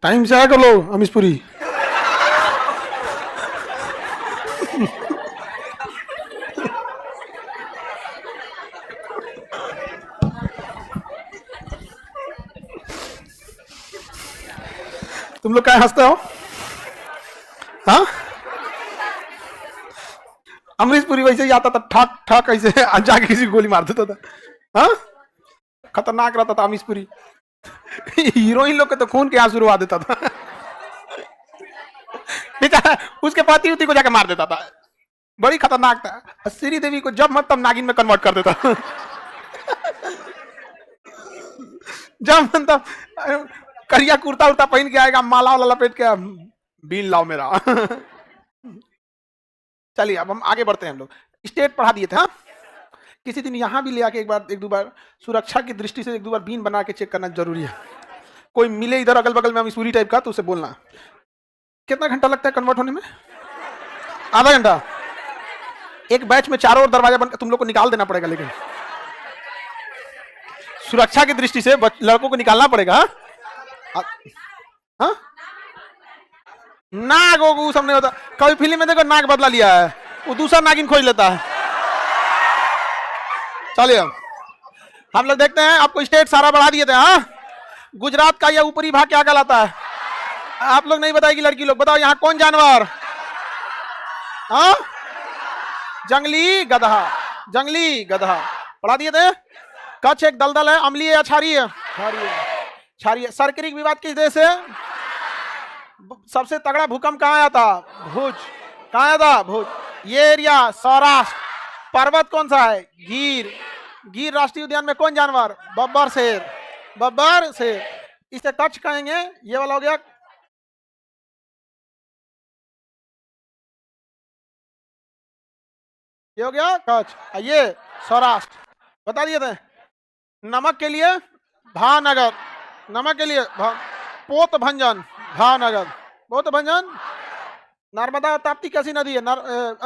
Time से आया कर लो अमीशपुरी। तुम लोग क्या हंसते हो? हाँ, अमरीशपुरी वैसे ही आता था, ठाक ठाक ऐसे जाके किसी को गोली मार देता था। हाँ, खतरनाक रहता था अमरीशपुरी। हीरोइन लोग के तो खून के आंसू रुआ देता था। बेचारा उसके पति उती को जाके मार देता था। बड़ी खतरनाक था। श्री देवी को जब मत तब नागिन में कन्वर्ट कर देता। जब मन तब करिया कुर्ता उर्ता पहन के आएगा, माला वाला लपेट के, बीन लाओ मेरा। चलिए अब हम आगे बढ़ते हैं। हम लोग स्टेट पढ़ा दिए थे। हाँ, किसी दिन यहाँ भी ले आके एक दो बार सुरक्षा की दृष्टि से एक दो बार बीन बना के चेक करना जरूरी है। कोई मिले इधर अगल बगल में अमीशपुरी टाइप का तो उसे बोलना। कितना घंटा लगता है कन्वर्ट होने में? आधा घंटा। एक बैच में चारों ओर दरवाजा बंद, तुम लोग को निकाल देना पड़ेगा, लेकिन सुरक्षा की दृष्टि से लड़कों को निकालना पड़ेगा। हाँ, नाग वो सब नहीं होता। कभी फिल्म में देखो नाग बदला लिया है, वो दूसरा नागिन खोज लेता है। चलिए हम लोग देखते हैं। आपको स्टेट सारा बढ़ा दिए थे। हाँ, गुजरात का यह ऊपरी भाग क्या कहलाता है? आप लोग नहीं बताएगी लड़की लोग। बताओ यहाँ कौन जानवर? हाँ, जंगली गधा। जंगली गधा पढ़ा दिए थे। कच्छ एक दलदल है, अम्लीय या क्षारीय? क्षारीय। सरकरी विवाद किस देश से? सबसे तगड़ा भूकंप कहाँ आया था? भुज। कहाँ आया था? भुज। ये एरिया सौराष्ट्र। पर्वत कौन सा है? गिर। गिर राष्ट्रीय उद्यान में कौन जानवर? बब्बर शेर। बब्बर शेर। इसे कच्छ कहेंगे। ये वाला हो गया। ये हो गया कच्छ। ये सौराष्ट्र। बता दिए थे। नमक के लिए भावनगर। नमक के लिए पोत भंजन भावनगर। पोत भंजन। नर्मदा ताप्ती कैसी नदी है?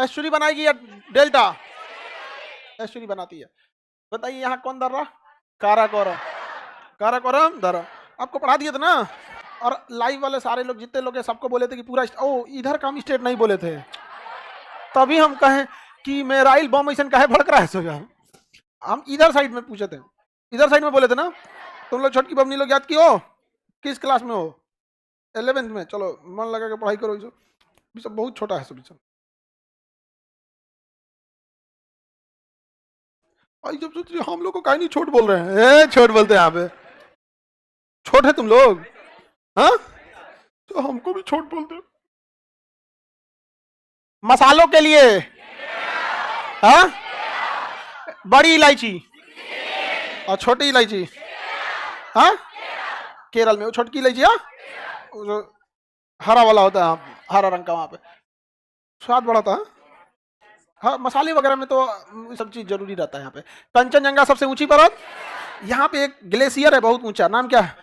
एस्चुरी बनाएगी या डेल्टा? एस्चुरी बनाती है। बताइए यहाँ कौन दर्रा? काराकोरम। काराकोरम दर्रा। आपको पढ़ा दिए थे ना। और लाइव वाले सारे लोग जितने लोग हैं सबको बोले थे कि पूरा इधर का हम स्टेट नहीं बोले थे, तभी हम कहें कि मेराइल बम ऐसा कहे भड़क रहा है सब। हम इधर साइड में पूछे थे, इधर साइड में बोले थे ना। तुम लोग छोटकी बमनी लोग याद की हो? किस क्लास में हो? 11th में। चलो मन लगा के पढ़ाई करो। ये सब बहुत छोटा है सब। जब सोच रही हम लोग को काहे नहीं छोट बोल रहे हैं? छोट बोलते हैं यहाँ पे। छोट है तुम लोग? हाँ, तो हमको भी छोट बोलते हैं। मसालों के लिए हाँ, बड़ी इलायची और छोटी इलायची। हाँ, केरल में वो छोटकी इलायची। हाँ, जो हरा वाला होता है, हरा रंग का, वहां पे स्वाद बड़ा था। हाँ, मसाले वगैरह में तो सब चीज जरूरी रहता है यहाँ पे। कंचनजंगा सबसे ऊंची पर्वत। यहाँ पे एक ग्लेशियर है बहुत ऊंचा, नाम क्या है?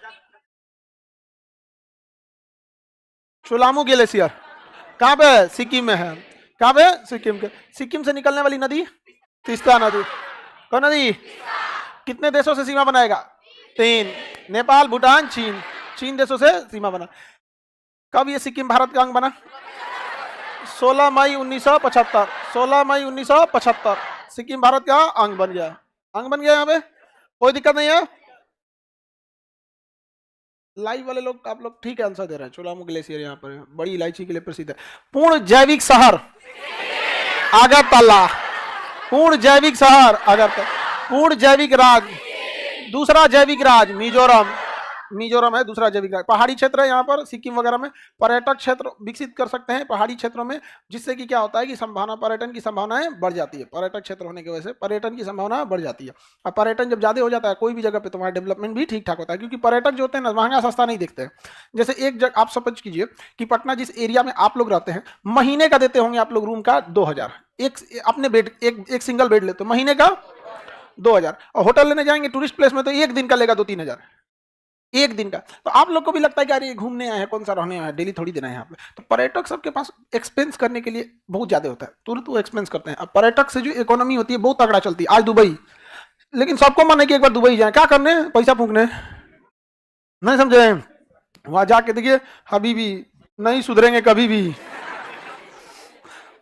चुलामू ग्लेशियर। कहाँ पे? सिक्किम में है। कहाँ पे? सिक्किम के। सिक्किम से निकलने वाली नदी तीस्ता नदी। कौन नदी? कितने देशों से सीमा बनाएगा? 3। नेपाल, भूटान, चीन। चीन देशों से सीमा बना। कब ये सिक्किम भारत का अंग बना? 16 मई 1975। 16 मई 1975 सिक्किम भारत का अंग बन गया। अंग बन गया। यहाँ पे कोई दिक्कत नहीं है। लाइव वाले लोग, आप लोग ठीक आंसर दे रहे हैं। चोलामू ग्लेशियर यहाँ पर बड़ी इलायची के लिए प्रसिद्ध है। पूर्ण जैविक शहर अगरतला। पूर्ण जैविक शहर अगरतला। पूर्ण जैविक राज्य, दूसरा जैविक राज्य मिजोरम। मिजोरम है दूसरा जैविक राज्य। पहाड़ी क्षेत्र है यहाँ पर सिक्किम वगैरह में। पर्यटक क्षेत्र विकसित कर सकते हैं पहाड़ी क्षेत्रों में, जिससे कि क्या होता है कि संभावना, पर्यटन की संभावनाएं बढ़ जाती है। पर्यटक क्षेत्र होने की वजह से पर्यटन की संभावना बढ़ जाती है। और पर्यटन जब ज्यादा हो जाता है कोई भी जगह पे, तुम्हारा डेवलपमेंट भी ठीक ठाक होता है। क्योंकि पर्यटक जो होते हैं ना, महंगा सस्ता नहीं देखते हैं। जैसे एक जगह आप सपोज कीजिए कि पटना जिस एरिया में आप लोग रहते हैं, महीने का देते होंगे आप लोग रूम का 2000। एक अपने बेड, एक सिंगल बेड लेते हो, महीने का 2000। और होटल लेने जाएंगे टूरिस्ट प्लेस में तो एक दिन का लेगा 2-3 हजार, एक दिन का। तो आप लोग को भी लगता है कि अरे घूमने आए हैं, कौन सा रहने आए हैं, डेली थोड़ी देना है यहाँ पे। तो पर्यटक सबके पास एक्सपेंस करने के लिए बहुत ज्यादा होता है, तुरंत वो एक्सपेंस करते हैं। अब पर्यटक से जो इकोनॉमी होती है बहुत तगड़ा चलती है। आज दुबई, लेकिन सबको मन है कि एक बार दुबई जाए, क्या करने? पैसा फूकने। नहीं समझे? वहां जाके देखिए हबीबी नहीं सुधरेंगे कभी भी।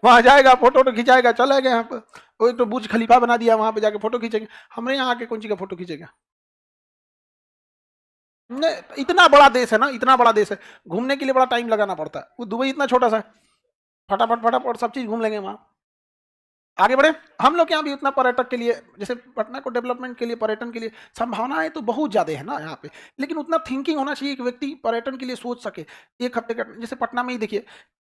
वहां जाएगा फोटो तो खिंचाएगा, चला गया यहाँ पर वो तो बुर्ज खलीफा बना दिया, वहां पे जाके फोटो खींचेंगे। हमने यहाँ आके कौन सी का फोटो खींचेगा? नहीं, इतना बड़ा देश है ना, इतना बड़ा देश है, घूमने के लिए बड़ा टाइम लगाना पड़ता है। वो दुबई इतना छोटा सा है, फटाफट फटाफट सब चीज घूम लेंगे वहां। आगे बढ़े। हम लोग यहाँ भी उतना पर्यटक के लिए, जैसे पटना को डेवलपमेंट के लिए, पर्यटन के लिए संभावनाएं तो बहुत ज्यादा है ना यहाँ पे, लेकिन उतना थिंकिंग होना चाहिए कि व्यक्ति पर्यटन के लिए सोच सके। एक हफ्ते का, जैसे पटना में ही देखिए,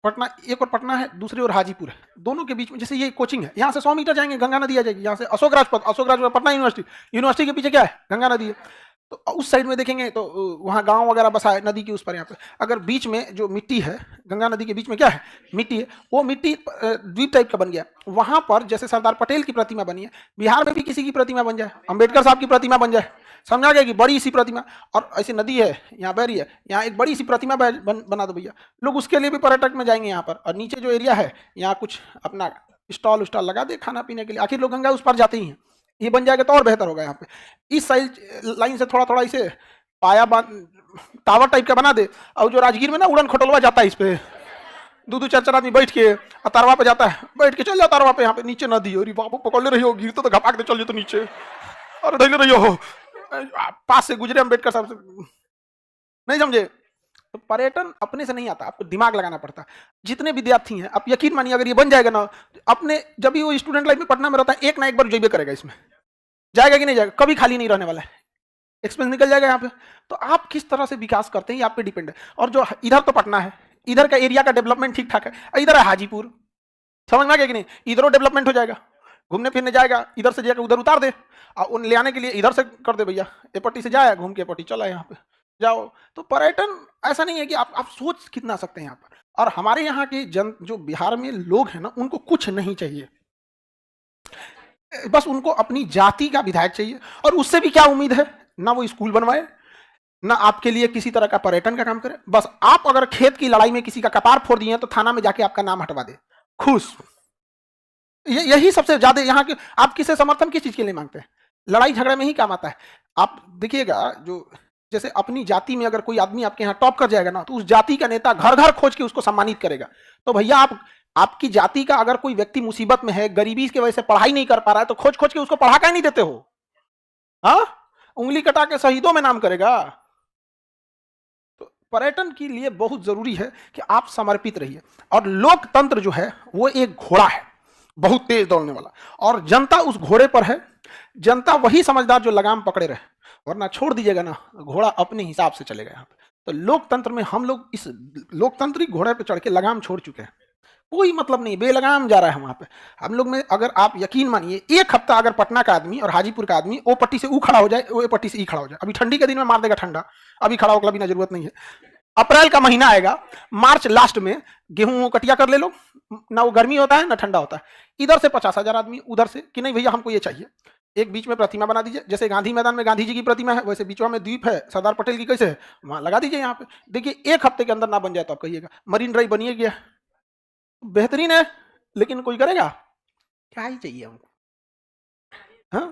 पटना एक और पटना है, दूसरी ओर हाजीपुर है, दोनों के बीच में जैसे ये कोचिंग है, यहाँ से 100 मीटर जाएंगे गंगा नदी आ जाएगी। यहाँ से अशोक राजपथ पटना यूनिवर्सिटी, यूनिवर्सिटी के पीछे क्या है? गंगा नदी है। तो उस साइड में देखेंगे तो वहाँ गांव वगैरह बसा है नदी के उस पर। यहाँ पे अगर बीच में जो मिट्टी है, गंगा नदी के बीच में क्या है? मिट्टी है। वो मिट्टी द्वीप टाइप का बन गया। वहां पर जैसे सरदार पटेल की प्रतिमा बनी है, बिहार में भी किसी की प्रतिमा बन जाए, अंबेडकर साहब की प्रतिमा बन जाए, समझा गया कि बड़ी सी प्रतिमा। और ऐसी नदी है, यहाँ बह रही है, यहाँ एक बड़ी सी प्रतिमा बना दो भैया, लोग उसके लिए भी पर्यटक में जाएंगे यहाँ पर। और नीचे जो एरिया है, यहाँ कुछ अपना स्टॉल उस्टॉल लगा दे खाना पीने के लिए, आखिर लोग गंगा उस पर जाते ही हैं। ये बन जाएगा तो और बेहतर होगा। यहाँ पे इस साइड लाइन से थोड़ा थोड़ा इसे पाया टावर टाइप का बना दे, और जो राजगीर में ना उड़न खटोलवा जाता है, इस पे दो चार आदमी बैठ के तारवा पे जाता है, बैठ के चल जाओ तारवा पे। यहाँ पे नीचे नदी हो रही, बाबू पकड़ ले रही हो, गिरते तो घपाक दे चल जाओ तो नीचे, और ढल रही हो, पास से गुजरे अम्बेडकर साहब से, नहीं समझे? तो पर्यटन अपने से नहीं आता, आपको दिमाग लगाना पड़ता है। जितने विद्यार्थी हैं, आप यकीन मानिए, अगर ये बन जाएगा ना, अपने जब भी वो स्टूडेंट लाइफ में पटना में रहता है, एक ना एक बार जॉब करेगा इसमें, जाएगा कि नहीं जाएगा, कभी खाली नहीं रहने वाला है, एक्सपेंस निकल जाएगा यहाँ पे। तो आप किस तरह से विकास करते हैं, ये आप पे डिपेंड है। और जो इधर तो पटना है, इधर का एरिया का डेवलपमेंट ठीक ठाक है, इधर है हाजीपुर, समझ में आ गया कि नहीं? इधरों डेवलपमेंट हो जाएगा, घूमने फिरने जाएगा, इधर से जाकर उधर उतार दे, और ले आने के लिए इधर से कर दे भैया, ए पट्टी से जाए घूम के पट्टी चला यहाँ पे जाओ। तो पर्यटन ऐसा नहीं है कि आप सोच कितना सकते हैं यहाँ पर। और हमारे यहाँ के जो बिहार में लोग हैं ना, उनको कुछ नहीं चाहिए, बस उनको अपनी जाति का विधायक चाहिए। और उससे भी क्या उम्मीद है? ना वो स्कूल बनवाए, ना आपके लिए किसी तरह का पर्यटन का काम करे। बस आप अगर खेत की लड़ाई में किसी का कपार फोड़ दिए तो थाना में जाके आपका नाम हटवा दे, खुश। यही सबसे ज्यादा यहाँ के। आप किसे समर्थन किस चीज के लिए मांगते हैं? लड़ाई झगड़े में ही काम आता है। आप देखिएगा, जो जैसे अपनी जाति में अगर कोई आदमी आपके यहाँ टॉप कर जाएगा ना, तो उस जाति का नेता घर घर खोज के उसको सम्मानित करेगा। तो भैया आपकी जाति का अगर कोई व्यक्ति मुसीबत में है, गरीबी की वजह से पढ़ाई नहीं कर पा रहा है, तो खोज खोज के उसको पढ़ा कर नहीं देते हो? हाँ, उंगली कटा के शहीदों में नाम करेगा। तो पर्यटन के लिए बहुत जरूरी है कि आप समर्पित रहिए। और लोकतंत्र जो है वो एक घोड़ा है, बहुत तेज दौड़ने वाला, और जनता उस घोड़े पर है। जनता वही समझदार जो लगाम पकड़े रहे, वरना छोड़ दीजिएगा ना, घोड़ा अपने हिसाब से चलेगा यहाँ पे। तो लोकतंत्र में हम लोग इस लोकतांत्रिक घोड़े पे चढ़ के लगाम छोड़ चुके हैं, कोई मतलब नहीं, बेलगाम जा रहा है वहां पे हम लोग में। अगर आप यकीन मानिए, एक हफ्ता अगर पटना का आदमी और हाजीपुर का आदमी ओ पट्टी से ऊ खड़ा हो जाए, ओ पट्टी से ई खड़ा हो जाए, अभी ठंडी के दिन में मार देगा ठंडा, अभी खड़ा होकर बिना जरूरत नहीं है। अप्रैल का महीना आएगा, मार्च लास्ट में गेहूं कटिया कर ले लो, ना वो गर्मी होता है ना ठंडा होता है। इधर से 50,000 आदमी, उधर से कि नहीं भैया हमको ये चाहिए, एक बीच में प्रतिमा बना दीजिए, जैसे गांधी मैदान में गांधी जी की प्रतिमा है, वैसे बीच में द्वीप है सरदार पटेल की, कैसे है वहां लगा दीजिए यहाँ पे। देखिए एक हफ्ते के अंदर ना बन जाए तो आप कहिएगा मरीन ड्राइव बनिए गया, बेहतरीन है, लेकिन कोई करेगा? क्या ही चाहिए हमको? हाँ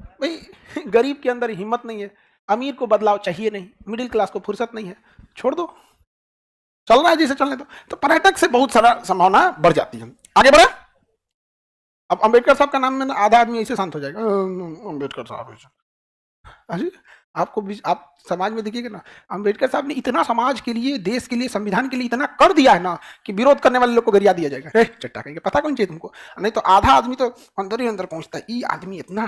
भाई, गरीब के अंदर हिम्मत नहीं है, अमीर को बदलाव चाहिए नहीं, मिडिल क्लास को फुर्सत नहीं है, छोड़ दो, चल रहा है जिसे चलने दो। तो पर्यटक से बहुत सारा संभावना बढ़ जाती है। आगे बढ़े। अब अंबेडकर साहब का नाम में आधा आदमी ऐसे शांत हो जाएगा, अंबेडकर साहब अजी आप समाज में देखिएगा ना, अंबेडकर साहब ने इतना समाज के लिए, देश के लिए, संविधान के लिए इतना कर दिया है ना, कि विरोध करने वाले लोग को गरिया दिया जाएगा, चट्टा कहेंगे पता कौन चाहिए तुमको। नहीं तो आधा आदमी तो अंदर ही अंदर पहुंचता है, ये आदमी इतना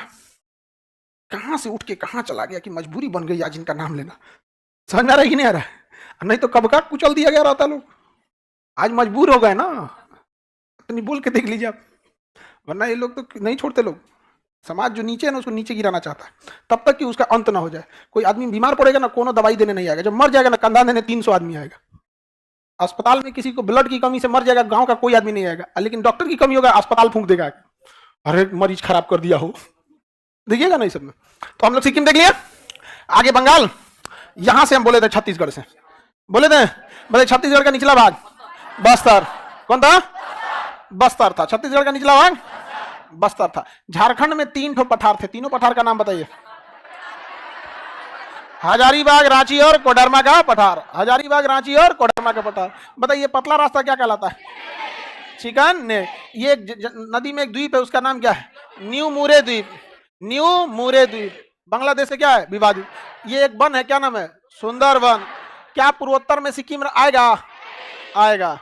कहां से उठ के कहां चला गया कि मजबूरी बन गई आज इनका नाम लेना। समझ में आ रहा है कि नहीं आ रहा है? नहीं तो कब का कुचल दिया गया रहता, लोग आज मजबूर हो गए ना, इतनी बोल के देख लीजिए आप, वरना ये लोग तो नहीं छोड़ते। लोग समाज जो नीचे है ना, उसको नीचे गिराना चाहता है, तब तक कि उसका अंत ना हो जाए। कोई आदमी बीमार पड़ेगा ना, कोनो दवाई देने नहीं आएगा, जब मर जाएगा ना, कंधा देने 300 आदमी आएगा। अस्पताल में किसी को ब्लड की कमी से मर जाएगा, गांव का कोई आदमी नहीं आएगा, लेकिन डॉक्टर की कमी होगा, अस्पताल फूंक देगा, अरे मरीज खराब कर दिया हो, देखिएगा ना इस सब में। तो हम लोग सिक्किम देख लिया, आगे बंगाल, यहां से हम बोले थे छत्तीसगढ़ से बोले थे, छत्तीसगढ़ का निचला भाग बस्तर, कौन था? बस्तर था, छत्तीसगढ़ का निचला भाग बस्तर था। झारखंड में 3 ठो पठार थे, तीनों पठार का नाम बताइए। हजारीबाग, रांची और कोडरमा का पठार। हजारीबाग, रांची और कोडरमा का पठार। बताइए पतला रास्ता क्या कहलाता है? चिकन ने। ये नदी में एक द्वीप है, उसका नाम क्या है? न्यू मुरे द्वीप। न्यू मुरे द्वीप। बांग्लादेश से क्या है? विवा द्वीप। ये एक वन है, क्या नाम है? सुंदरवन। क्या पूर्वोत्तर में सिक्किम आएगा? आएगा।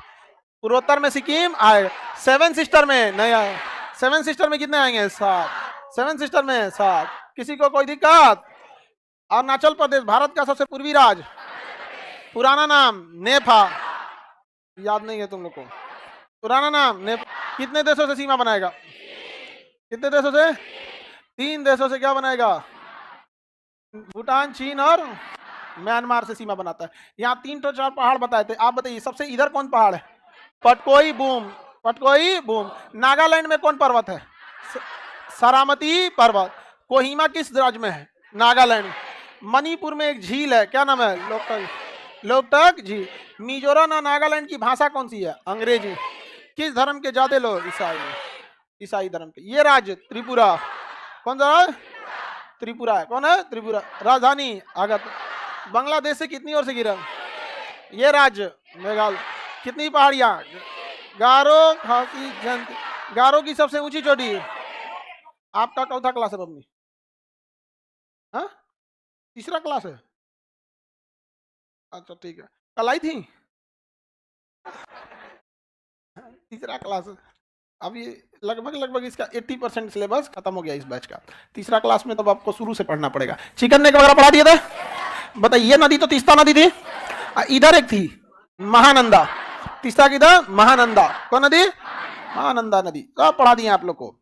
पूर्वोत्तर में सिक्किम आएगा। सेवन सिस्टर में नहीं आएगा। सेवन सिस्टर में कितने आएंगे? 7। सेवन सिस्टर में 7। किसी को कोई दिक्कत? अरुणाचल प्रदेश भारत का सबसे पूर्वी राज्य, पुराना नाम नेफा। याद नहीं है तुम लोग को? पुराना नाम नेफा। कितने देशों से सीमा बनाएगा? कितने देशों से? 3 देशों से। क्या बनाएगा? भूटान, चीन और म्यांमार से सीमा बनाता है। यहाँ 3 तो 4 पहाड़ बताए थे, आप बताइए सबसे इधर कौन पहाड़ है? पटकोई बूम। पटकोई बूम। नागालैंड में कौन पर्वत है? सरामती पर्वत। कोहिमा किस राज्य में है? नागालैंड। मणिपुर में एक झील है, क्या नाम है? लोकटक। लोकटक झील। मिजोरम और नागालैंड की भाषा कौन सी है? अंग्रेजी। किस धर्म के ज्यादा लोग? ईसाई। ईसाई धर्म के। ये राज्य त्रिपुरा। कौन सा? त्रिपुरा है। कौन है? त्रिपुरा। राजधानी अगरतला। बांग्लादेश से कितनी ओर से गिरा? ये राज्य मेघालय। कितनी पहाड़ियां? गारो, खासी, जयंती। गारो की सबसे ऊंची चोटी। आपका चौथा क्लास है बबनी? हाँ, तीसरा क्लास है। अच्छा ठीक है, कल आई थी। तीसरा क्लास। अब ये लगभग इसका 80% सिलेबस खत्म हो गया इस बैच का। तीसरा क्लास में तब आपको शुरू से पढ़ना पड़ेगा। चिकन ने वगैरह पढ़ा दिए थे। बताइए ये नदी तो तीस्ता नदी थी, इधर एक थी महानंदा। तीस्ता किधर? महानंदा। कौन नदी? महानंदा नदी। सब पढ़ा दिए आप लोग को।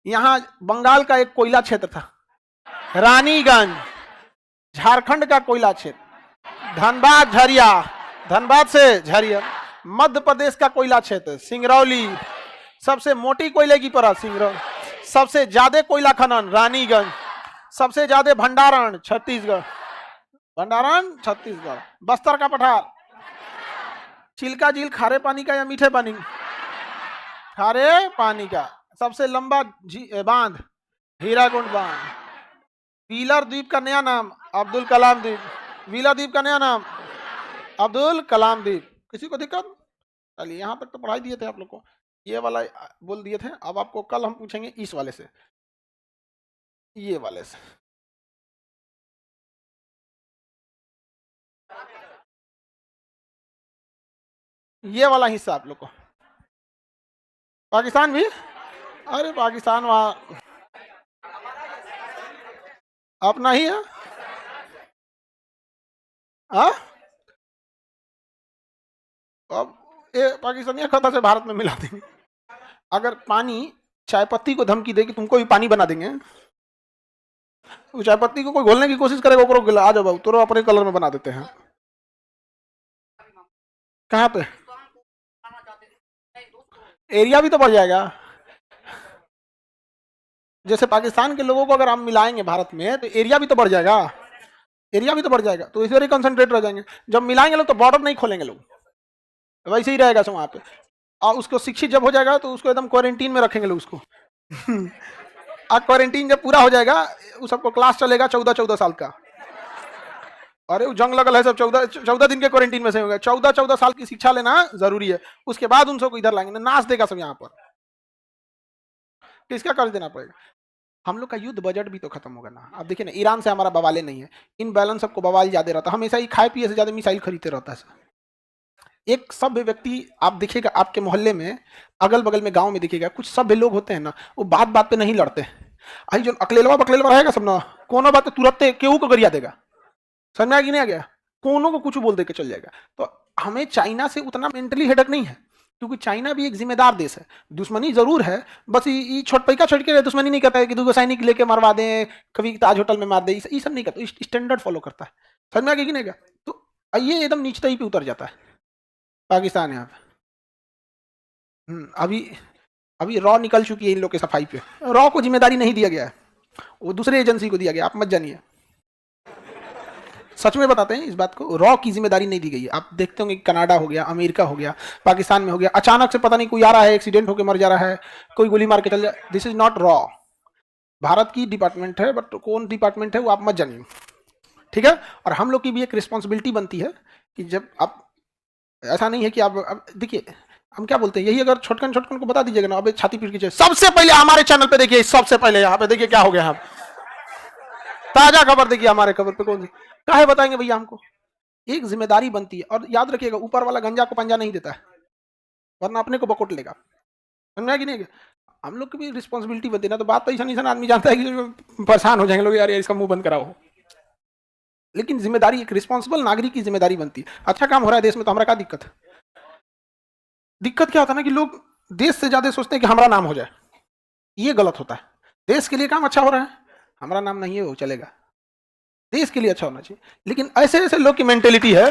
यहाँ बंगाल का एक कोयला क्षेत्र था, रानीगंज। झारखंड का कोयला क्षेत्र धनबाद, झरिया। धनबाद से झरिया। मध्य प्रदेश का कोयला क्षेत्र सिंगरौली। सबसे मोटी कोयले की परत सिंगरौली। सबसे ज्यादा कोयला खनन रानीगंज। सबसे ज्यादा भंडारण छत्तीसगढ़। भंडारण छत्तीसगढ़। बस्तर का पठार। चिल्का झील खारे पानी का या मीठे पानी? खारे पानी का। सबसे लंबा बांध हीराकुंड बांध। व्हीलर द्वीप का नया नाम अब्दुल कलाम द्वीप। व्हीलर द्वीप का नया नाम अब्दुल कलाम द्वीप। किसी को दिक्कत? चलिए यहाँ तक तो पढ़ाई दिए थे आप लोग को, ये वाला बोल दिए थे। अब आपको कल हम पूछेंगे इस वाले से, ये वाले से। ये वाला हिस्सा आप लोग को। पाकिस्तान भी? अरे पाकिस्तान वहाँ अपना ही है। हाँ, अब ये पाकिस्तानी खता से भारत में मिला देंगे। अगर पानी चाय पत्ती को धमकी दे कि तुमको भी पानी बना देंगे, तो चाय पत्ती को कोई घोलने की कोशिश करेगा, ऊपर आ जाओ बाबू तो अपने कलर में बना देते हैं। कहाँ पे? एरिया भी तो बढ़ जाएगा। जैसे पाकिस्तान के लोगों को अगर हम मिलाएंगे भारत में तो एरिया भी तो बढ़ जाएगा। एरिया भी तो बढ़ जाएगा, तो इस बार कंसंट्रेट रह जाएंगे। जब मिलाएंगे लोग तो बॉर्डर नहीं खोलेंगे लोग, वैसे ही रहेगा सब वहाँ पे। और उसको शिक्षित जब हो जाएगा तो उसको एकदम क्वारंटीन में रखेंगे लोग उसको। और क्वारंटीन जब पूरा हो जाएगा उस सबको क्लास चलेगा 14-14 साल का। अरे वो जंग लगल है सब 14 दिन के क्वारंटीन में से होगा। 14-14 साल की शिक्षा लेना जरूरी है, उसके बाद उन सबको इधर लाएंगे। नाच देगा सब यहाँ पर, किसका कर्ज देना पड़ेगा? हम लोग का युद्ध बजट भी तो खत्म होगा ना। अब देखिए ना, ईरान से हमारा बवाले नहीं है, इन बैलेंस सबको बवाल ज्यादा रहता है। हमेशा ही खाए पिए से ज्यादा मिसाइल खरीदते रहता है। एक सभ्य व्यक्ति आप देखिएगा आपके मोहल्ले में, अगल बगल में, गांव में देखिएगा, कुछ सभ्य लोग होते हैं ना, वो बात बात पे नहीं लड़ते। आई जो अकलेलवा बकलेलवा रहेगा सब ना, कोनो बात तुरंत केहू को गरिया देगा। समझ में आ गया? गया कोनो को कुछ बोल दे के चल जाएगा। तो हमें चाइना से उतना मेंटली हेडक नहीं है, क्योंकि चाइना भी एक जिम्मेदार देश है। दुश्मनी जरूर है, बस ये छोट पैका छोड़ के दुश्मनी नहीं करता है कि दूगो सैनिक लेके मरवा दें, कभी ताज होटल में मार दे, ये सब नहीं करता। स्टैंडर्ड फॉलो करता है। समझ में आ गया कि नहीं? तो ये एकदम नीचताई पे उतर जाता है पाकिस्तान यहाँ पे। अभी रॉ निकल चुकी है इन लोग के सफाई पे। रॉ को जिम्मेदारी नहीं दिया गया है, वो दूसरे एजेंसी को दिया गया। आप मत जानिए, सच में बताते हैं इस बात को, रॉ की जिम्मेदारी नहीं दी गई है। आप देखते होंगे कनाडा हो गया, अमेरिका हो गया, पाकिस्तान में हो गया, अचानक से पता नहीं कोई आ रहा है, एक्सीडेंट होकर मर जा रहा है, कोई गोली मार के चल जाए। This is not raw. Bharat की डिपार्टमेंट है, बट कौन डिपार्टमेंट है वो आप मत जानिए, ठीक है। और हम लोग की भी एक रिस्पॉन्सिबिलिटी बनती है कि जब आप, ऐसा नहीं है कि आप देखिए हम क्या बोलते हैं, यही अगर छोटकन छोटकन को बता दीजिएगा ना, अबे छाती पीट के सबसे पहले हमारे चैनल पे देखिए, सबसे पहले यहाँ पे देखिए क्या हो गया, हम ताजा खबर देखिए हमारे खबर पे, कौन सी काहे बताएंगे भैया हमको। एक जिम्मेदारी बनती है, और याद रखिएगा ऊपर वाला गंजा को पंजा नहीं देता है, वरना अपने को बकोट लेगा, समझा कि नहीं। हम लोग की भी रिस्पॉन्सिबिलिटी बनती है ना, तो बात तो ऐसा नहीं, आदमी जानता है कि परेशान हो जाएंगे लोग, यार इसका मुंह बंद कराओ, लेकिन जिम्मेदारी, एक रिस्पॉन्सिबल नागरिक की जिम्मेदारी बनती है। अच्छा काम हो रहा है देश में तो हमारा क्या दिक्कत है? दिक्कत क्या होता है ना कि लोग देश से ज्यादा सोचते हैं कि हमारा नाम हो जाए, ये गलत होता है। देश के लिए काम अच्छा हो रहा है, हमारा नाम नहीं है वो चलेगा, देश के लिए अच्छा होना चाहिए। लेकिन ऐसे ऐसे लोग की मेंटेलिटी है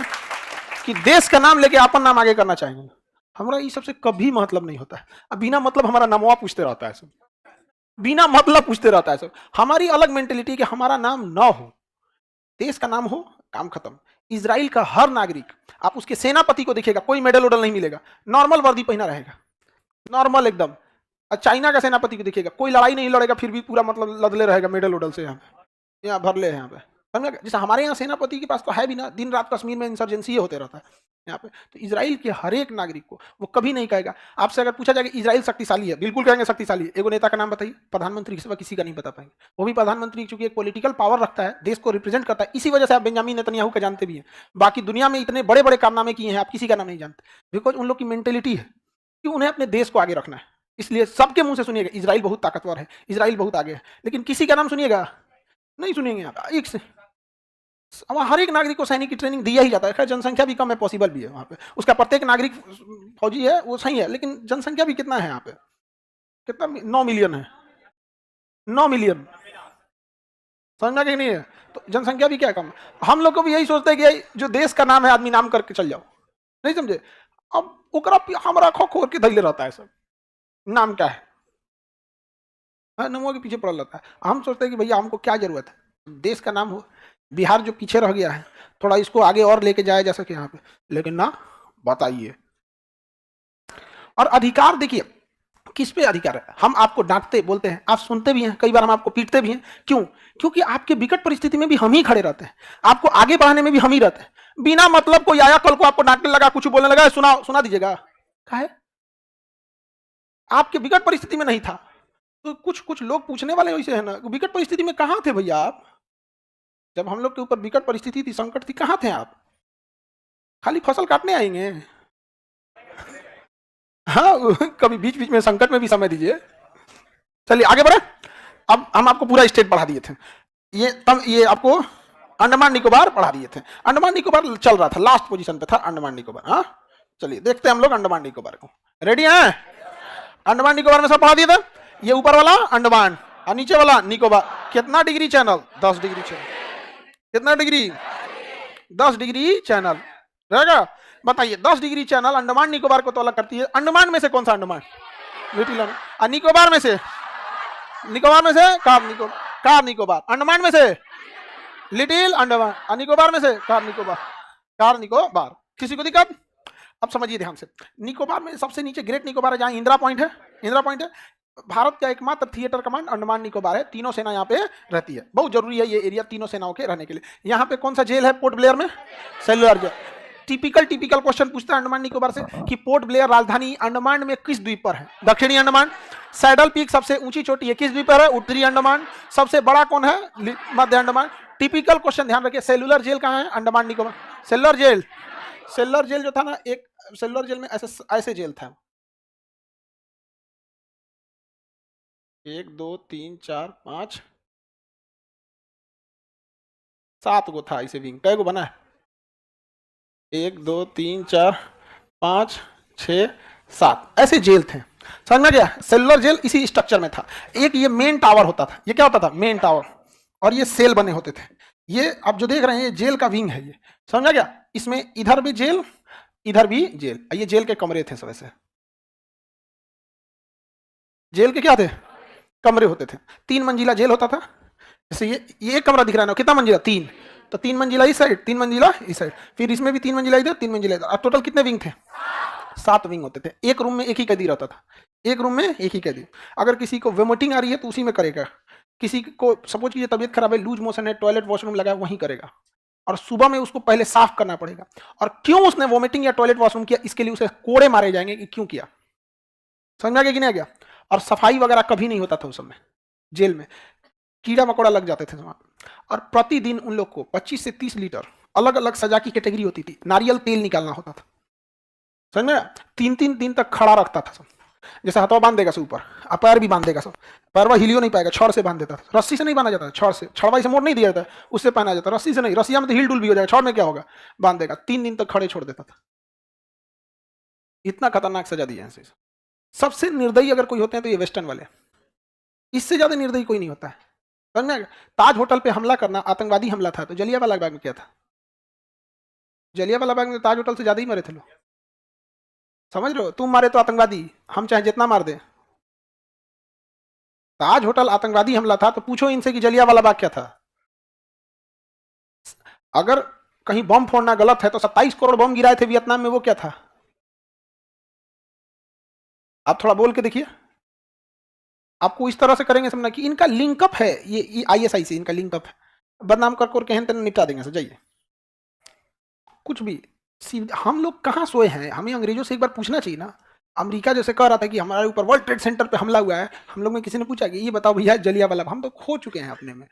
कि देश का नाम लेके अपन नाम आगे करना चाहेंगे, हमारा ये सबसे कभी मतलब नहीं होता है। अब बिना मतलब हमारा नामवा पूछते रहता है सब, बिना मतलब पूछते रहता है सब। हमारी अलग मेंटेलिटी कि हमारा नाम ना हो, देश का नाम हो, काम खत्म। इजराइल का हर नागरिक, आप उसके सेनापति को देखिएगा, कोई मेडल वोडल नहीं मिलेगा, नॉर्मल वर्दी पहना रहेगा, नॉर्मल एकदम। और चाइना का सेनापति को देखिएगा, कोई लड़ाई नहीं लड़ेगा, फिर भी पूरा मतलब लदले रहेगा मेडल वोडल से, यहाँ भरले यहाँ पे, समझा। जैसे हमारे यहाँ सेनापति के पास तो है भी ना, दिन रात कश्मीर में इंसर्जेंसी होते रहता है यहाँ पे। तो इजराइल के हर एक नागरिक को वो कभी नहीं कहेगा, आपसे अगर पूछा जाएगा इजराइल शक्तिशाली है, बिल्कुल कहेंगे शक्तिशाली है। एगो नेता का नाम बताइए, प्रधानमंत्री के सिवा किसी का नहीं बता पाएंगे। वो भी प्रधानमंत्री चूंकि एक पॉलिटिकल पावर रखता है, देश को रिप्रेजेंट करता है, इसी वजह से आप बेंजामिन नेतन्याहू का जानते भी हैं। बाकी दुनिया में इतने बड़े बड़े कारनामे किए हैं, आप किसी का नाम नहीं जानते, बिकॉज उन लोग की मेंटेलिटी है कि उन्हें अपने देश को आगे रखना है। इसलिए सबके मुंह से सुनिएगा इजराइल बहुत ताकतवर है, इजराइल बहुत आगे है, लेकिन किसी का नाम सुनिएगा नहीं सुनेंगे आप। एक से वहाँ हर एक नागरिक को सैनिक की ट्रेनिंग दिया ही जाता है। खैर जनसंख्या भी कम है, पॉसिबल भी है वहाँ पे, उसका प्रत्येक नागरिक फौजी है वो सही है, लेकिन जनसंख्या भी कितना है यहाँ पे, कितना 9 मिलियन है, 9 मिलियन, समझना कि नहीं है। तो जनसंख्या भी क्या कम है। हम लोग को भी यही सोचते हैं कि जो देश का नाम है आदमी नाम करके चल जाओ, नहीं समझे। अब ओकरा हमारा खो खोर के धैले रहता है सब, नाम क्या है, नमो के पीछे पड़ल रहता है। हम सोचते हैं कि भैया हमको क्या जरूरत है, देश का नाम हो। बिहार जो पीछे रह गया है, थोड़ा इसको आगे और लेके जाया जा सके यहाँ पे, लेकिन ना बताइए। और अधिकार देखिए, किस पे अधिकार है। हम आपको डांटते बोलते हैं, आप सुनते भी हैं, कई बार हम आपको पीटते भी हैं, क्यों? क्योंकि आपके विकट परिस्थिति में भी हम ही खड़े रहते हैं, आपको आगे बढ़ाने में भी हम ही रहते हैं। बिना मतलब कोई आया कल को आपको डांटने लगा, कुछ बोलने लगा, सुना दीजिएगा, काहे? आपके विकट परिस्थिति में नहीं था, तो कुछ लोग पूछने वाले वैसे है ना, विकट परिस्थिति में कहाँ थे भैया आप? जब हम लोग के ऊपर विकट परिस्थिति थी, संकट थी, कहाँ थे आप? खाली फसल काटने आएंगे? हाँ, कभी बीच बीच में संकट में भी समय दीजिए। चलिए आगे बढ़े। अब हम आपको पूरा स्टेट पढ़ा दिए थे, ये आपको अंडमान निकोबार पढ़ा दिए थे। अंडमान निकोबार चल रहा था, लास्ट पोजीशन पे था अंडमान निकोबार। हाँ चलिए देखते हैं हम लोग अंडमान निकोबार को, रेडी हैं? अंडमान निकोबार में सब पढ़ा दिए थे। ये ऊपर वाला अंडमान और नीचे वाला निकोबार। कितना डिग्री चैनल? 10 degree channel. कितना डिग्री? 10 डिग्री चैनल रहेगा। बताइए 10 डिग्री चैनल अंडमान निकोबार को तो अलग करती है। अंडमान में से कौन सा अंडमान? लिटिल अंडमान। निकोबार में से कार निकोबार। अंडमान में से लिटिल अंडमान और निकोबार में से कार निकोबार। किसी को दिक्कत? अब समझिए ध्यान से, निकोबार में सबसे नीचे ग्रेट निकोबार है, जहाँ इंदिरा पॉइंट है। भारत का एकमात्र थिएटर कमांड अंडमान निकोबार है। तीनों सेना यहाँ पे रहती है, बहुत जरूरी है ये एरिया तीनों सेनाओं के रहने के लिए। यहाँ पे कौन सा जेल है पोर्ट ब्लेयर में? Cellular jail. टिपिकल क्वेश्चन पूछता है अंडमान निकोबार से कि पोर्ट ब्लेयर राजधानी अंडमान में किस द्वीप पर है? दक्षिणी अंडमान। सैडल पीक सबसे ऊंची चोटी है किस द्वीप पर है? उत्तरी अंडमान। सबसे बड़ा कौन है? मध्य अंडमान। टिपिकल क्वेश्चन ध्यान रखिए। सेलुलर जेल कहाँ है? अंडमान निकोबार। सेलुलर जेल जो था ना, एक सेलुलर जेल में ऐसे जेल था, 1 2 3 4 5 7 गो था इसे विंग। कै गो बना है? 1 2 3 4 5 6 7 ऐसे जेल थे। समझ में गया? सेलुलर जेल इसी स्ट्रक्चर में था। एक ये मेन टावर होता था, ये क्या होता था? Main tower. और ये सेल बने होते थे। ये आप जो देख रहे हैं ये जेल का विंग है। ये समझा गया? इसमें इधर भी जेल, इधर भी जेल। ये जेल के कमरे थे सब ऐसे। जेल के क्या थे? कमरे होते थे। 3 मंजिला जेल होता था। जैसे ये एक कमरा दिख रहा है ना, कितना मंजिला? 3। तो 3 मंजिला इस साइड, 3 मंजिला इस साइड, फिर इसमें भी 3 मंजिला इधर, 3 मंजिला इधर। अब टोटल कितने विंग थे? 7 विंग होते थे। एक रूम में एक ही कैदी रहता था, एक रूम में एक ही कैदी। अगर किसी को वोमिटिंग आ रही है तो उसी में करेगा। किसी को सपोज कीजिए तबियत खराब है, लूज मोशन है, टॉयलेट वॉशरूम लगा है, वहीं करेगा। और सुबह में उसको पहले साफ करना पड़ेगा। और क्यों उसने वोमिटिंग या टॉयलेट वॉशरूम किया, इसके लिए उसे कोड़े मारे जाएंगे कि क्यों किया। समझ में आ गया कि नहीं आ गया। और सफाई वगैरह कभी नहीं होता था उस समय, जेल में कीड़ा मकोड़ा लग जाते थे वहां। और प्रतिदिन उन लोग को 25 से 30 लीटर, अलग अलग सजा की कैटेगरी होती थी, नारियल तेल निकालना होता था। समझ में, 3-3 दिन तक खड़ा रखता था सब। जैसे हाथों बांध देगा सब ऊपर, और पैर भी बांध देगा सब, पैरवा हिलियो नहीं पाएगा, छड़ से बांध देता था। रस्सी से नहीं बांधा जाता, छड़ से, छड़वाई से मोड़ नहीं दिया जाता, उससे पहना जाता। रस्सी से नहीं, रस्सिया में तो हिल डुल भी हो जाएगा, छड़ में क्या होगा, बांध देगा। 3 दिन तक खड़े छोड़ देता था। इतना खतरनाक सजा दी है। सबसे निर्दयी अगर कोई होते हैं तो ये वेस्टर्न वाले, इससे ज्यादा निर्दयी कोई नहीं होता है। समझ में, ताज होटल पे हमला करना आतंकवादी हमला था, तो जलियांवाला बाग में क्या था? जलियांवाला बाग में ताज होटल से ज्यादा ही मरे थे लोग। समझ रहे हो, तुम मारे तो आतंकवादी, हम चाहे जितना मार दे। ताज होटल आतंकवादी हमला था, तो पूछो इनसे कि जलियांवाला बाग क्या था। अगर कहीं बम फोड़ना गलत है तो 27 करोड़ बम गिराए थे वियतनाम में, वो क्या था? आप थोड़ा बोल के देखिए। आपको इस तरह से करेंगे समझना कि इनका लिंकअप है, ये आईएसआई से इनका लिंकअप है। बदनाम कर कहते निपटा देंगे। जाइए, कुछ भी। हम लोग कहाँ सोए हैं? हमें अंग्रेजों से एक बार पूछना चाहिए ना। अमेरिका जैसे कह रहा था कि हमारे ऊपर वर्ल्ड ट्रेड सेंटर पे हमला हुआ है, हम लोग में किसी ने पूछा कि ये बताओ भैया जलियांवाला, हम तो खो चुके हैं अपने में।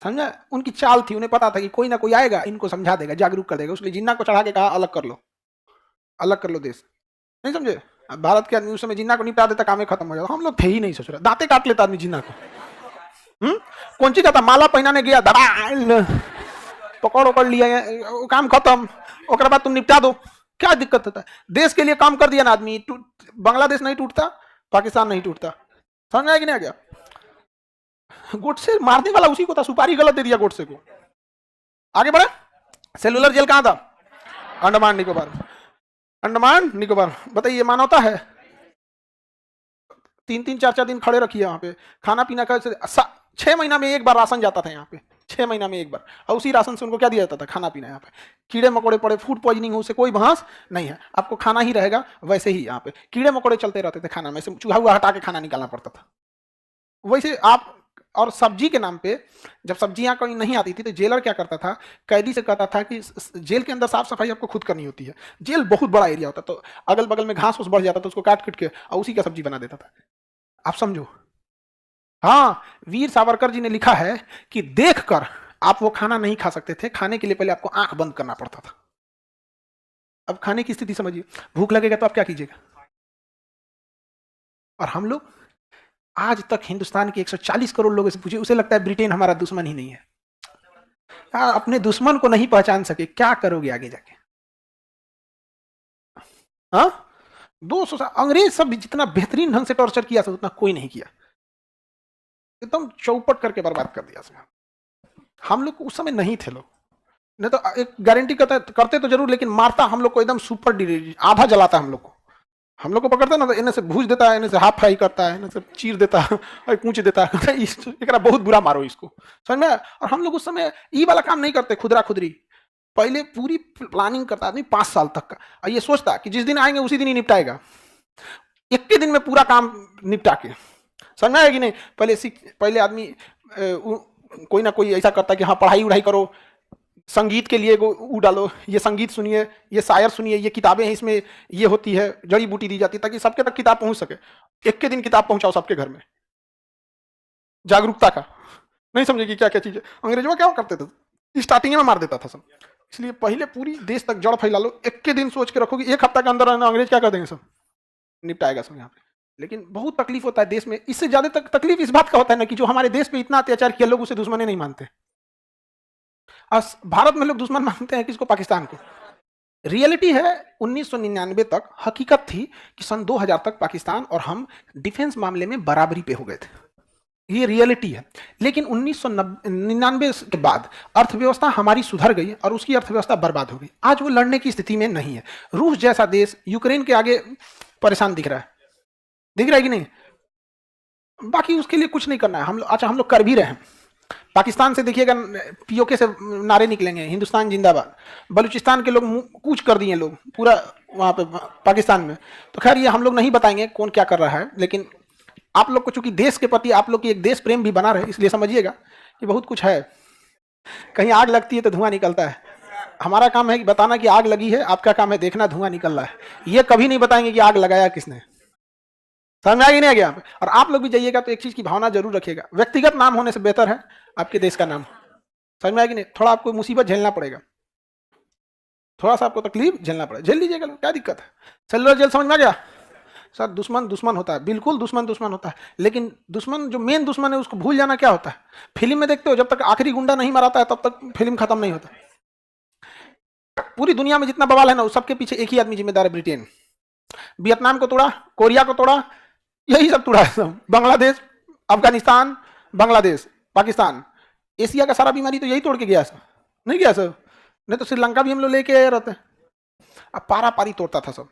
समझा, उनकी चाल थी, उन्हें पता था कि कोई ना कोई आएगा, इनको समझा देगा, जागरूक कर देगा, उसलिए जिन्ना को चढ़ा के कहा अलग कर लो, अलग कर लो देश। नहीं समझे, भारत के आदमी उस समय जिन्ना को निपटा देता, काम खत्म हो जाता। हम लोग थे ही नहीं, सोच रहे दांते काट लेता आदमी जिन्ना को। कौन सी कहता, माला पहनाने गया, पकड़ उकड़ लिया, काम खत्म, और बाद तुम निपटा दो, क्या दिक्कत होता है? देश के लिए काम कर दिया ना आदमी, बांग्लादेश नहीं टूटता, पाकिस्तान नहीं टूटता। समझ आया कि नहीं आ गया? गोडसे मारने वाला उसी को था, सुपारी गलत दे दिया गोडसे को। आगे बढ़े। सेलुलर जेल कहां था? अंडमान निकोबार। अंडमान निकोबार, बताइए मानवता है? 3-3, 4-4 दिन खड़े रखिए वहां पे, खाना पीना का 6 महीना में एक बार राशन जाता था यहाँ पे, 6 महीना में एक बार। और उसी राशन से उनको क्या दिया जाता था? खाना पीना। यहाँ पे कीड़े मकोड़े पड़े, फूड पॉइजनिंग हो, उससे कोई बहस नहीं है, आपको खाना ही रहेगा। वैसे ही यहाँ पे कीड़े मकोड़े चलते रहते थे खाना में से, चूहा हुआ हटा के खाना निकालना पड़ता था। वैसे आप, और सब्जी के नाम पे जब सब्जियां कोई नहीं आती थी तो जेलर क्या करता था, कैदी से कहता था कि जेल के अंदर साफ सफाई आपको खुद करनी होती है। जेल बहुत बड़ा एरिया होता, तो अगल बगल में घास बढ़ जाता था, उसको काट के और उसी का सब्जी बना देता था। आप समझो। हाँ, वीर सावरकर जी ने लिखा है कि देखकर आप वो खाना नहीं खा सकते थे, खाने के लिए पहले आपको आंख बंद करना पड़ता था। अब खाने की स्थिति समझिए, भूख लगेगा तो आप क्या कीजिएगा? और हम लोग आज तक हिंदुस्तान के 140 करोड़ लोगों से पूछिए, उसे लगता है ब्रिटेन हमारा दुश्मन ही नहीं है। अपने दुश्मन को नहीं पहचान सके, क्या करोगे आगे जाके? हाँ, 200 साल अंग्रेज सब जितना बेहतरीन ढंग से टॉर्चर किया था, उतना कोई नहीं किया। एकदम चौपट करके बर्बाद कर दिया। हम लोग उस समय नहीं थे लोग, नहीं तो एक गारंटी करते तो जरूर, लेकिन मारता हम लोग को एकदम सुपर, आधा जलाता हम लोग को। हम लोग को पकड़ता ना तो इन्हें से भूज देता है, इन्हें से हाफ फ्राई करता है, इन्हें से चीर देता है और कूच देता है। एक बहुत बुरा मारो इसको, समझ में? और हम लोग उस समय ये वाला काम नहीं करते, खुदरा खुदरी। पहले पूरी प्लानिंग करता आदमी 5 साल तक का, और ये सोचता कि जिस दिन आएंगे उसी दिन ही निपटाएगा, एक के दिन में पूरा काम निपटा के। समझ में आएगी नहीं? पहले आदमी कोई ना कोई ऐसा करता कि हाँ पढ़ाई उढ़ाई करो, संगीत के लिए वो डालो, ये संगीत सुनिए, ये शायर सुनिए, ये किताबें हैं, इसमें ये होती है, जड़ी बूटी दी जाती है, ताकि सबके तक किताब पहुंच सके। एक के दिन किताब पहुंचाओ सबके घर में, जागरूकता का। नहीं समझेगी क्या क्या चीजें। अंग्रेजों क्या करते थे, स्टार्टिंग में मार देता था सब। इसलिए पहले पूरी देश तक जड़ फैला लो, एक के दिन सोच के रखो कि एक हफ्ता के अंदर अंग्रेज क्या कर देंगे, सब निपटाएगा सब यहाँ पे। लेकिन बहुत तकलीफ होता है देश में। इससे ज्यादा तकलीफ इस बात का होता है ना कि जो हमारे देश पे इतना अत्याचार किया, लोग उसे दुश्मन नहीं मानते। भारत में लोग दुश्मन मानते हैं किसको? पाकिस्तान को। रियलिटी है 1999 तक हकीकत थी कि सन 2000 तक पाकिस्तान और हम डिफेंस मामले में बराबरी पे हो गए थे, ये रियलिटी है। लेकिन 1999 के बाद अर्थव्यवस्था हमारी सुधर गई और उसकी अर्थव्यवस्था बर्बाद हो गई। आज वो लड़ने की स्थिति में नहीं है। रूस जैसा देश यूक्रेन के आगे परेशान दिख रहा है कि नहीं? बाकी उसके लिए कुछ नहीं करना है। हम लोग कर भी रहे हैं। पाकिस्तान से देखिएगा, पीओके से नारे निकलेंगे, हिंदुस्तान जिंदाबाद। बलूचिस्तान के लोग कूच कर दिए लोग पूरा वहां पे पाकिस्तान में। तो खैर ये हम लोग नहीं बताएंगे कौन क्या कर रहा है, लेकिन आप लोग को चूंकि देश के प्रति आप लोग की एक देश प्रेम भी बना रहे, इसलिए समझिएगा कि बहुत कुछ है। कहीं आग लगती है तो धुआं निकलता है। हमारा काम है कि बताना कि आग लगी है, आपका काम है देखना धुआं निकल रहा है। ये कभी नहीं बताएंगे कि आग लगाया किसने। समझ में आ गई नहीं आ गया? और आप लोग भी जाइएगा तो एक चीज की भावना जरूर रखिएगा, व्यक्तिगत नाम होने से बेहतर है आपके देश का नाम। समझ में आएगी नहीं? थोड़ा आपको मुसीबत झेलना पड़ेगा, थोड़ा सा आपको तकलीफ झेलना पड़ेगा, झेल लीजिएगा, क्या दिक्कत है। सेलुलर जेल समझ में आ गया? सर दुश्मन दुश्मन होता है, बिल्कुल दुश्मन दुश्मन होता है, लेकिन दुश्मन जो मेन दुश्मन है उसको भूल जाना क्या होता है। फिल्म में देखते हो जब तक आखिरी गुंडा नहीं मराता है तब तक फिल्म खत्म नहीं होता। पूरी दुनिया में जितना बवाल है ना, उस सबके पीछे एक ही आदमी जिम्मेदार है, ब्रिटेन। वियतनाम को तोड़ा, कोरिया को तोड़ा, यही सब तोड़ा है सब। बांग्लादेश, अफगानिस्तान, बांग्लादेश, पाकिस्तान, एशिया का सारा बीमारी तो यही तोड़ के गया सर, नहीं गया सर? नहीं तो श्रीलंका भी हम लोग लेके आए रहते। अब पारा पारी तोड़ता था सब,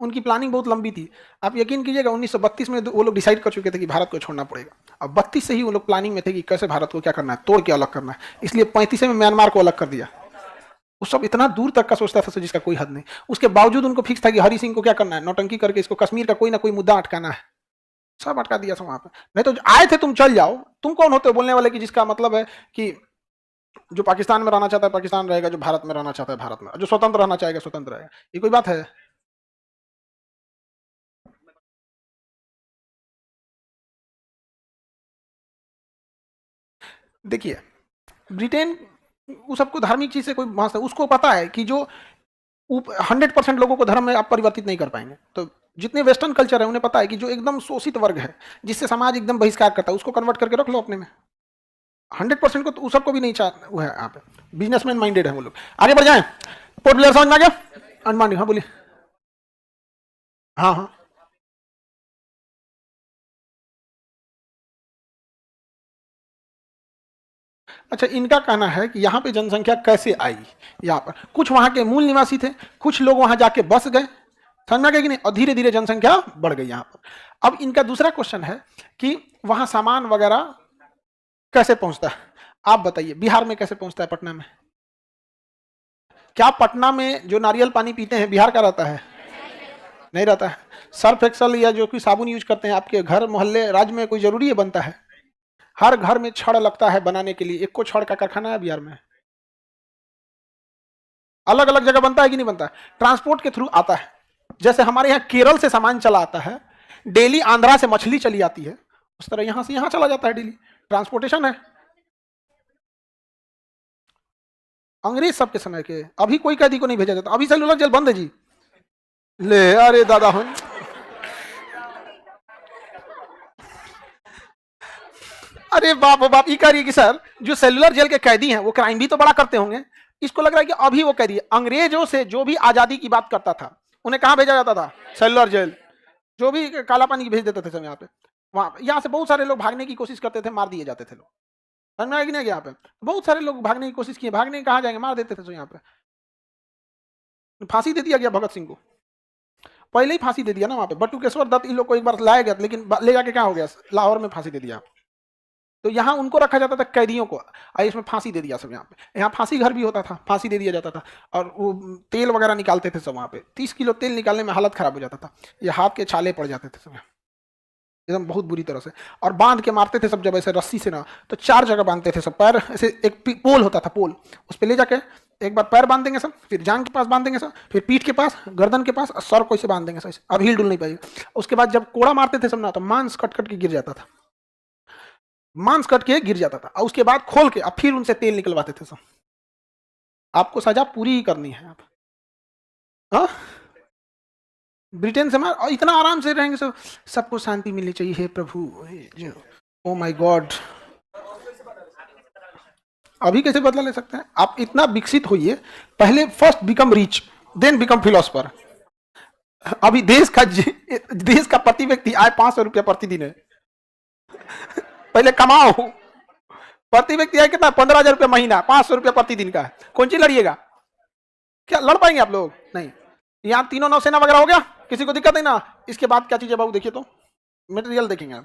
उनकी प्लानिंग बहुत लंबी थी। आप यकीन कीजिएगा 1932 में वो लोग डिसाइड कर चुके थे कि भारत को छोड़ना पड़ेगा। अब 32 से ही वो लोग प्लानिंग में थे कि कैसे भारत को क्या करना है, तोड़ के अलग करना है। इसलिए 35 में म्यांमार को अलग कर दिया। वो सब इतना दूर तक का सोचता था जिसका कोई हद नहीं। उसके बावजूद उनको फिक्स था कि हरि सिंह को क्या करना है, नौटंकी करके इसको कश्मीर का कोई ना कोई मुद्दा अटकाना है। सब अटका दिया था वहां पर। नहीं तो आए थे तुम चल जाओ, तुम कौन होते हो बोलने वाले कि जिसका मतलब है कि जो पाकिस्तान में रहना चाहता है पाकिस्तान रहेगा, जो भारत में रहना चाहता है भारत में, जो स्वतंत्र रहना चाहेगा स्वतंत्र रहेगा। ये कोई बात है? देखिए ब्रिटेन उस सबको धार्मिक चीज से कोई उसको पता है कि जो 100% लोगों को धर्म में आप परिवर्तित नहीं कर पाएंगे। तो जितने वेस्टर्न कल्चर है उन्हें पता है कि जो एकदम शोषित वर्ग है, जिससे समाज एकदम बहिष्कार करता है, उसको कन्वर्ट करके रख लो अपने में। 100% को तो उस सबको भी नहीं चाह वो है। यहाँ पे बिजनेसमैन माइंडेड है वो लोग। आगे बढ़ जाए। पोर्ट ब्लेयर समझ में आ गया? अंडमानी, हाँ बोलिए। हाँ हाँ, अच्छा इनका कहना है कि यहाँ पे जनसंख्या कैसे आई। यहाँ पर कुछ वहाँ के मूल निवासी थे, कुछ लोग वहाँ जाके बस गए, समझ में आ गया कि नहीं, और धीरे धीरे जनसंख्या बढ़ गई यहाँ पर। अब इनका दूसरा क्वेश्चन है कि वहाँ सामान वगैरह कैसे पहुंचता है। आप बताइए बिहार में कैसे पहुंचता है, पटना में? क्या पटना में जो नारियल पानी पीते हैं बिहार का रहता है? नहीं रहता है। सर्फ एक्सल या जो कि साबुन यूज करते हैं आपके घर मोहल्ले राज्य में कोई जरूरी है बनता है? हर घर में छड़ लगता है बनाने के लिए। एक को छड़ का कारखाना है बिहार में? अलग अलग जगह बनता है कि नहीं बनता है? ट्रांसपोर्ट के थ्रू आता है। जैसे हमारे यहाँ केरल से सामान चला आता है, डेली आंध्रा से मछली चली आती है, उस तरह यहां से यहां चला जाता है डेली। ट्रांसपोर्टेशन है। अंग्रेज सबके समय के। अभी कोई कैदी को नहीं भेजा जाता, अभी सेलुलर जेल बंद है जी। ले अरे दादा हो, अरे बाप हो बाप, ये कह रही है कि सर जो सेलुलर जेल के कैदी हैं वो क्राइम भी तो बड़ा करते होंगे। इसको लग रहा है कि अभी वो कैदी है। अंग्रेजों से जो भी आजादी की बात करता था उन्हें कहां भेजा जाता था? Cellular jail. जो भी काला पानी भेज देते थे सब यहाँ पे, वहां यहाँ से बहुत सारे लोग भागने की कोशिश करते थे, मार दिए जाते थे लोग। समझ में आएगी नहीं यहाँ पे? बहुत सारे लोग भागने की कोशिश किए, भागने कहाँ जाएंगे, मार देते थे तो यहाँ पे। फांसी दे दिया गया भगत सिंह को, पहले ही फांसी दे दिया ना वहां पे। बटुकेश्वर दत्त इन लोग को एक बार लाया गया, लेकिन ले जाके क्या हो गया, लाहौर में फांसी दे दिया। तो यहाँ उनको रखा जाता था कैदियों को, इसमें फांसी दे दिया सब। यहाँ पे यहाँ फांसी घर भी होता था, फांसी दे दिया जाता था। और वो तेल वगैरह निकालते थे सब वहाँ पे। 30 किलो तेल निकालने में हालत खराब हो जाता था, ये हाथ के छाले पड़ जाते थे सब एकदम बहुत बुरी तरह से। और बांध के मारते थे सब, जब ऐसे रस्सी से ना, तो 4 जगह बांधते थे सब। पैर ऐसे एक पोल होता था, पोल उस पर ले जाके एक बार पैर बांध देंगे सब, फिर जांग के पास बांध देंगे सब, फिर पीठ के पास, गर्दन के पास, और सर को इसे बांध देंगे सब। अब हिल डुल नहीं पाएगी। उसके बाद जब कोड़ा मारते थे सब ना, तो मांस कट कट के गिर जाता था, मांस कट के गिर जाता था। और उसके बाद खोल के अब फिर उनसे तेल निकलवाते थे सब। आपको सजा पूरी ही करनी है आप। हाँ ब्रिटेन से मार, और इतना आराम से रहेंगे सब। सबको शांति मिलनी चाहिए हे प्रभु। ओ माय गॉड, अभी कैसे बदला ले सकते हैं आप? इतना विकसित होइए, पहले first become rich then become philosopher. अभी देश का प्रति व्यक्ति आय 500 रुपया प्रतिदिन है। पहले कमाओ। प्रति व्यक्ति आय कितना? 15,000 रुपया महीना, 500 रुपया प्रतिदिन का। कौन सी लड़िएगा? क्या लड़ पाएंगे आप लोग? नहीं। यहाँ तीनों नौसेना वगैरह हो गया, किसी को दिक्कत नहीं ना? इसके बाद क्या चीज है बाबू, देखिए तो मटेरियल देखेंगे,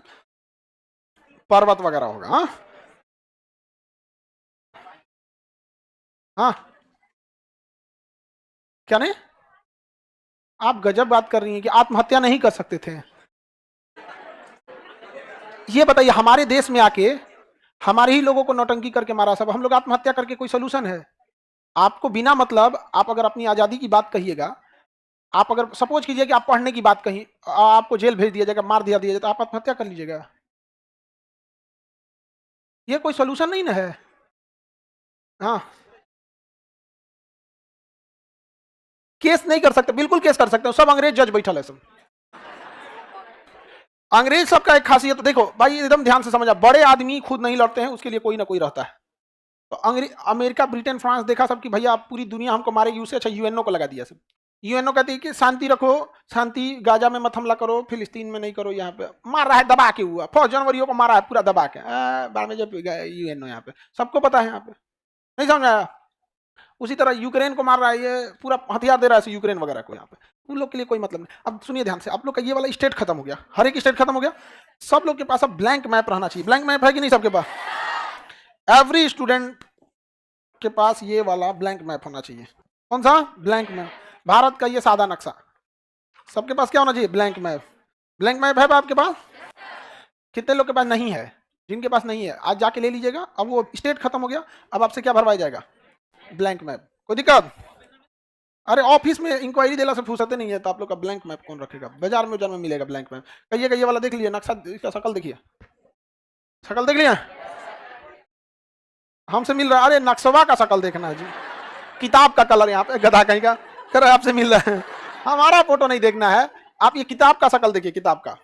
पर्वत वगैरह होगा। हाँ हाँ, क्या नहीं? आप गजब बात कर रही हैं कि आत्महत्या नहीं कर सकते थे। ये बताइए हमारे देश में आके हमारे ही लोगों को नौटंकी करके मारा सब, हम लोग आत्महत्या करके कोई सोल्यूशन है? आपको बिना मतलब आप अगर अपनी आजादी की बात कहिएगा, आप अगर सपोज कीजिए कि आप पढ़ने की बात कही, आपको जेल भेज दिया जाएगा, मार दिया जाए, तो आप आत्महत्या कर लीजिएगा? ये कोई सोल्यूशन नहीं ना है। हाँ, केस नहीं कर सकते, बिल्कुल केस कर सकते हो, सब अंग्रेज जज बैठल है सब। अंग्रेज सबका एक खासियत देखो भाई, एकदम ध्यान से समझा, बड़े आदमी खुद नहीं लड़ते हैं, उसके लिए कोई ना कोई रहता है। तो अंग्रेज, अमेरिका, ब्रिटेन, फ्रांस देखा सब कि भैया आप पूरी दुनिया हमको मारे, यूसे अच्छा यूएनओ को लगा दिया सब। यूएनओ कहती है कि शांति रखो, शांति, गाजा में मत हमला करो, फिलिस्तीन में नहीं करो, यहाँ पे मार रहा है दबा के, हुआ 4 जनवरी को मारा है पूरा दबा के, बाद में जब यूएनओ यहाँ पे सबको पता है, यहाँ पे नहीं समझ आया। उसी तरह यूक्रेन को मार रहा है, ये पूरा हथियार दे रहा है यूक्रेन वगैरह को यहाँ पे, उन लोग के लिए कोई मतलब नहीं। अब सुनिए ध्यान से, आप लोग का ये वाला स्टेट खत्म हो गया, हर एक स्टेट खत्म हो गया, सब लोग के पास अब ब्लैंक मैप रहना चाहिए। ब्लैंक मैप है कि नहीं सबके पास? एवरी स्टूडेंट के पास ये वाला ब्लैंक मैप होना चाहिए। कौन सा? Blank map. भारत का ये सादा नक्शा, सबके पास क्या होना चाहिए? Blank map. ब्लैंक मैप है आपके पास? कितने लोग के पास नहीं है? जिनके पास नहीं है आज जाके ले लीजिएगा। अब वो स्टेट खत्म हो गया, अब आपसे क्या भरवाया जाएगा? Blank map. कोई दिक्कत? अरे ऑफिस में इंक्वायरी देला से फुर्सत नहीं है, तो आप लोग का ब्लैंक मैप कौन रखेगा? बाजार में मिलेगा ब्लैंक मैप। कहिएगा ये वाला देख लीजिए नक्शा, इसका शकल देखिए, शकल देख लिया? हमसे मिल रहा है? अरे नक्शवा का शकल देखना है जी, किताब का कलर यहाँ पे गधा कहीं का कर आपसे मिल रहा है, हमारा फोटो नहीं देखना है, आप ये किताब का शकल देखिए, किताब का।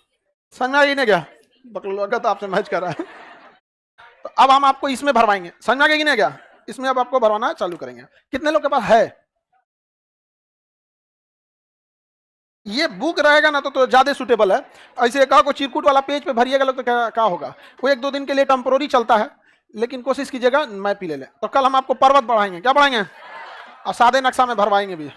समझ में नहीं क्या? बकलोगा तो आपसे मैच कर रहा है। तो अब हम आपको इसमें भरवाएंगे, समझ में नहीं क्या? इसमें अब आपको भरवाना चालू करेंगे। कितने लोग के पास है? ये बुक रहेगा ना तो ज्यादा सुटेबल है। ऐसे कहा को चिरकुट वाला पेज पे भरिएगा लोग तो क्या होगा, वो 1-2 दिन के लिए टेम्पोररी चलता है, लेकिन कोशिश कीजिएगा मैप ही ले लें। तो कल हम आपको पर्वत बढ़ाएंगे, क्या बढ़ाएंगे, और सादे नक्शा में भरवाएंगे भी।